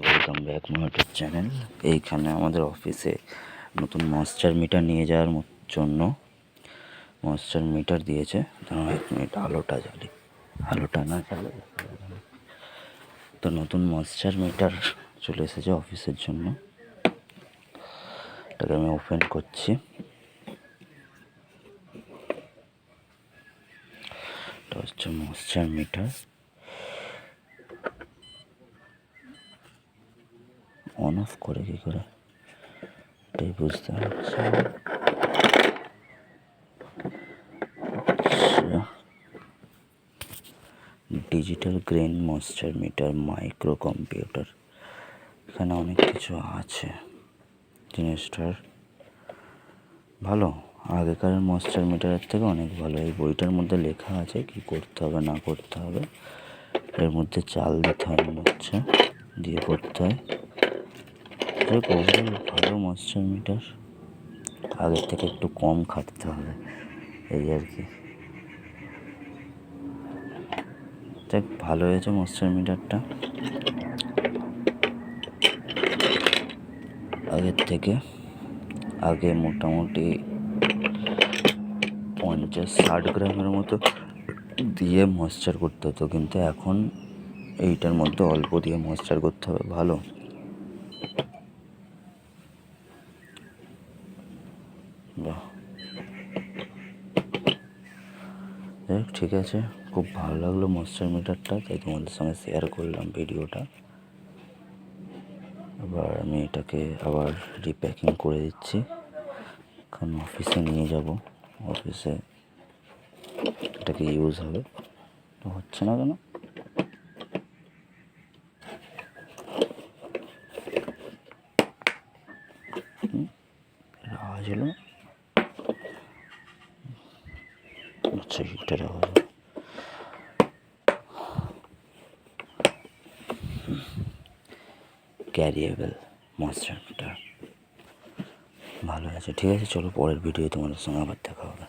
Welcome back my YouTube channel. এইখানে আমাদের অফিসে নতুন ময়েশ্চার মিটার নিয়ে যাওয়ার জন্য ময়েশ্চার মিটার দিয়েছে। দাঁড়াও 1 মিনিট, আলোটা না জ্বালে তো নতুন ময়েশ্চার মিটার চলে এসেছে অফিসের জন্য। এটাকে আমি ওপেন করছি। এটা হচ্ছে ময়েশ্চার মিটার। অন অফ করে কি করে এটাই বুঝতে পারছি। Digital grain moisture meter, micro computer, এখানে অনেক কিছু আছে। জিনিসটার ভালো, আগেকার ময়েশ্চার মিটারের থেকে অনেক ভালো। এই বইটার মধ্যে লেখা আছে কি করতে হবে না করতে হবে। এর মধ্যে চাল দিতে হয় মনে হচ্ছে, দিয়ে করতে হয়। ওভারঅল ভালো ময়েশ্চার মিটার, আগের থেকে একটু কম খাটতে হবে এই আর কি। দেখ ভালো হয়েছে ময়েশ্চার মিটারটা আগের থেকে। আগে মোটামুটি 50-60 গ্রামের মতো দিয়ে ময়েশ্চার করতে হতো, কিন্তু এখন এইটার মধ্যে অল্প দিয়ে ময়েশ্চার করতে হবে। ভালো, বাহ, দেখ ঠিক আছে। খুব ভালো লাগলো ময়েশ্চার মিটারটা, তাই তোমাদের সঙ্গে শেয়ার করলাম ভিডিওটা। এবার আমি এটাকে আবার রিপ্যাকিং করে দিচ্ছি, কারণ অফিসে নিয়ে যাব। অফিসে এটাকে ইউজ হবে। তো হচ্ছে না কেন? আওয়াজ হলো, আচ্ছা হিটার আওয়াজ। ক্যারিয়েবল ময়েশ্চার মিটার ভালো আছে। ঠিক আছে, চলো পরের ভিডিও তোমাদের সঙ্গে আবার দেখা হবে।